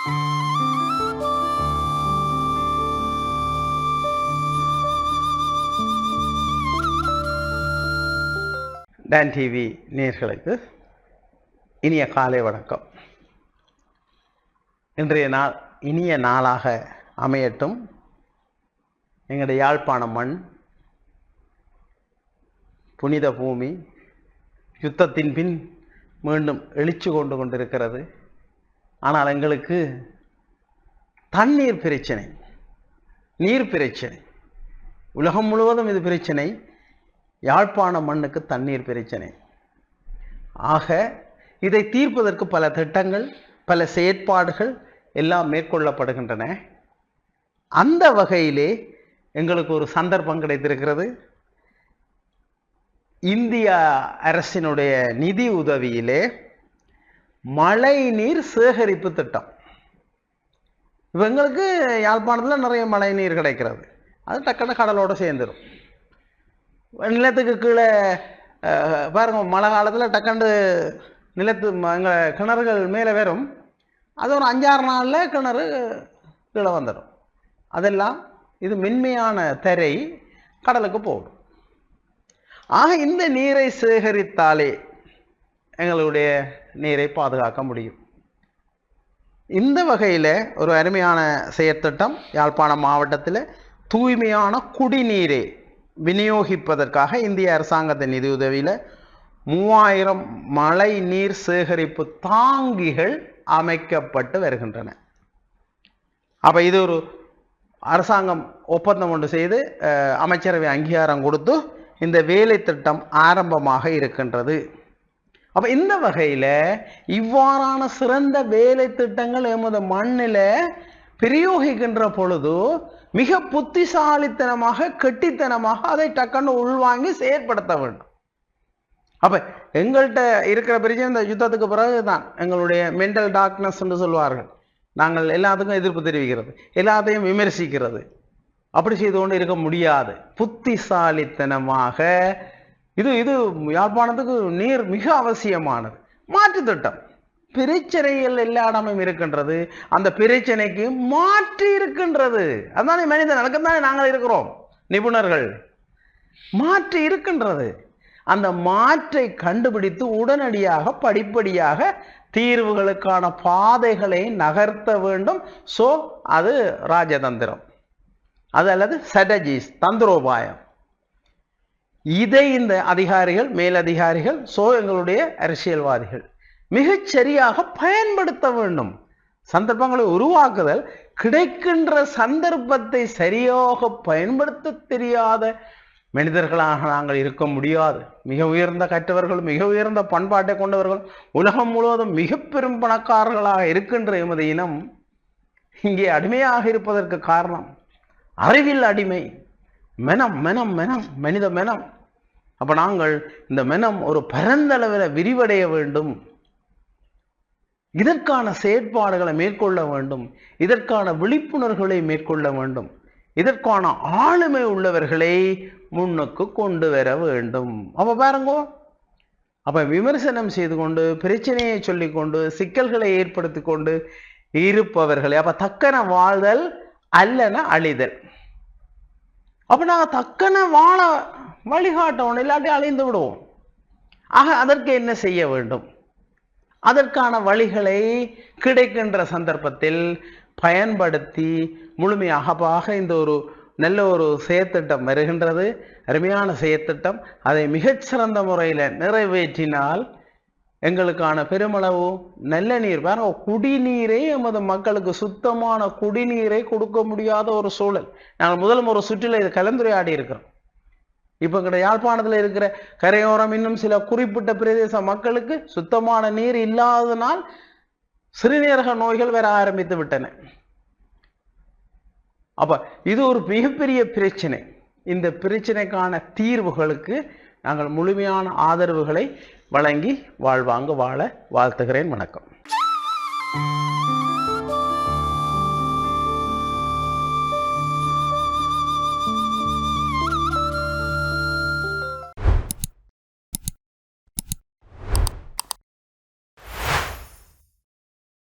Don TV நேயர்களுக்கு இனிய காலை வணக்கம். இன்றைய நாள் இனிய நாளாக அமையட்டும். எங்களுடைய யாழ்ப்பாண மண் புனித பூமி யுத்தத்தின் பின் மீண்டும் எழுச்சி கொண்டிருக்கிறது. ஆனால் எங்களுக்கு தண்ணீர் பிரச்சனை, நீர் பிரச்சனை, உலகம் முழுவதும் இது பிரச்சனை. யாழ்ப்பாண மண்ணுக்கு தண்ணீர் பிரச்சனை. ஆக இதை தீர்ப்பதற்கு பல திட்டங்கள், பல செயற்பாடுகள் எல்லாம் மேற்கொள்ளப்படுகின்றன. அந்த வகையிலே எங்களுக்கு ஒரு சந்தர்ப்பம் கிடைத்திருக்கிறது. இந்திய அரசினுடைய நிதி உதவியிலே மழை நீர் சேகரிப்பு திட்டம். எங்களுக்கு யாழ்ப்பாணத்தில் நிறைய மழை நீர் கிடைக்கிறது. அது டக்குன்னு கடலோடு சேர்ந்துடும். நிலத்துக்கு கீழே பாருங்க, மழை காலத்தில் டக்குண்டு நிலத்து எங்கள் கிணறுகள் மேலே வரும். அது ஒரு 5-6 நாளில் கிணறு கீழே வந்துடும். அதெல்லாம் இது மென்மையான தரை கடலுக்கு போகும். ஆக இந்த நீரை சேகரித்தாலே எங்களுடைய நீரை பாதுகாக்க முடியும். இந்த வகையில் ஒரு அருமையான செயற்திட்டம் யாழ்ப்பாணம் மாவட்டத்தில் தூய்மையான குடிநீரை விநியோகிப்பதற்காக இந்திய அரசாங்கத்தின் நிதியுதவியில் 3000 மழை நீர் சேகரிப்பு தாங்கிகள் அமைக்கப்பட்டு வருகின்றன. அப்போ இது ஒரு அரசாங்கம் ஒப்பந்தம் ஒன்று செய்து அமைச்சரவை அங்கீகாரம் கொடுத்து இந்த வேலை திட்டம் ஆரம்பமாக இருக்கின்றது. அப்போ இந்த வகையில் இவ்வாறான சிறந்த வேலை திட்டங்கள் எமது மண்ணில் பிரயோகிக்கின்ற பொழுது மிக புத்திசாலித்தனமாக கெட்டித்தனமாக அதை டக்குன்னு உள்வாங்கி செயற்படுத்த வேண்டும். அப்ப எங்கள்கிட்ட இருக்கிற பிரச்சனை இந்த யுத்தத்துக்கு பிறகுதான் எங்களுடைய மென்டல் டார்க்னஸ் என்று சொல்வார்கள். நாங்கள் எல்லாத்துக்கும் எதிர்ப்பு தெரிவிக்கிறது, எல்லாத்தையும் விமர்சிக்கிறது. அப்படி செய்து கொண்டு இருக்க முடியாது. புத்திசாலித்தனமாக இது யாழ்ப்பாணத்துக்கு நீர் மிக அவசியமானது. மாற்று திட்டம், பிரச்சனைகள் எல்லா இடமும் இருக்கின்றது. அந்த பிரச்சனைக்கு மாற்றி இருக்கின்றது. அதுதானே மனிதன், அதுக்குத்தானே நாங்கள் இருக்கிறோம் நிபுணர்கள். மாற்றி இருக்கின்றது. அந்த மாற்றை கண்டுபிடித்து உடனடியாக படிப்படியாக தீர்வுகளுக்கான பாதைகளை நகர்த்த வேண்டும். ஸோ அது ராஜதந்திரம், அது அல்லது ஸ்ட்ராட்டஜிஸ், தந்திரோபாயம். இதை இந்த அதிகாரிகள், மேலதிகாரிகள், எங்களுடைய அரசியல்வாதிகள் மிகச்சரியாக பயன்படுத்த வேண்டும். சந்தர்ப்பங்களை உருவாக்குதல், கிடைக்கின்ற சந்தர்ப்பத்தை சரியாக பயன்படுத்த தெரியாத மனிதர்களாக நாங்கள் இருக்க முடியாது. மிக உயர்ந்த கற்றவர்கள், மிக உயர்ந்த பண்பாட்டை கொண்டவர்கள், உலகம் முழுவதும் மிக பெரும் பணக்காரர்களாக இருக்கின்ற எமது இனம் இங்கே அடிமையாக இருப்பதற்கு காரணம் அறிவில் அடிமை, மெனம் மெனம் மெனம், மனித மெனம். அப்ப நாங்கள் இந்த மெனம் ஒரு பரந்தளவில் விரிவடைய வேண்டும். இதற்கான செயற்பாடுகளை மேற்கொள்ள வேண்டும். இதற்கான விழிப்புணர்வுகளை மேற்கொள்ள வேண்டும். இதற்கான ஆளுமை உள்ளவர்களை முன்னுக்கு கொண்டு வர வேண்டும். அப்ப பாருங்க, அப்ப விமர்சனம் செய்து கொண்டு, பிரச்சனையை சொல்லிக்கொண்டு, சிக்கல்களை ஏற்படுத்தி கொண்டு இருப்பவர்களை அப்ப தக்கன வாழ்தல் அல்லன அழிதல். அப்ப நாங்க தக்கன வாழ வழிகாட்டணும், இல்லாட்டி அழிந்து விடுவோம். ஆக அதற்கு என்ன செய்ய வேண்டும்? அதற்கான வழிகளை கிடைக்கின்ற சந்தர்ப்பத்தில் பயன்படுத்தி முழுமையாக இந்த ஒரு நல்ல ஒரு செயற்திட்டம் வருகின்றது. அருமையான செயற்திட்டம். அதை மிகச்சிறந்த முறையில் நிறைவேற்றினால் எங்களுக்கான பெருமளவு நல்ல நீர், பாருங்க, குடிநீரை எமது மக்களுக்கு சுத்தமான குடிநீரை கொடுக்க முடியாத ஒரு சூழல். நாங்கள் முதலும் ஒரு சுற்றில இது கலந்துரையாடி இருக்கிறோம். இப்ப எங்க யாழ்ப்பாணத்தில் இருக்கிற கரையோரம் இன்னும் சில குறிப்பிட்ட பிரதேச மக்களுக்கு சுத்தமான நீர் இல்லாததனால் சிறுநீரக நோய்கள் வர ஆரம்பித்து விட்டன. அப்ப இது ஒரு மிகப்பெரிய பிரச்சனை. இந்த பிரச்சனைக்கான தீர்வுகளுக்கு நாங்கள் முழுமையான ஆதரவுகளை வழங்கி வாழ்வாங்க வாழ வாழ்த்துகிறேன். வணக்கம்.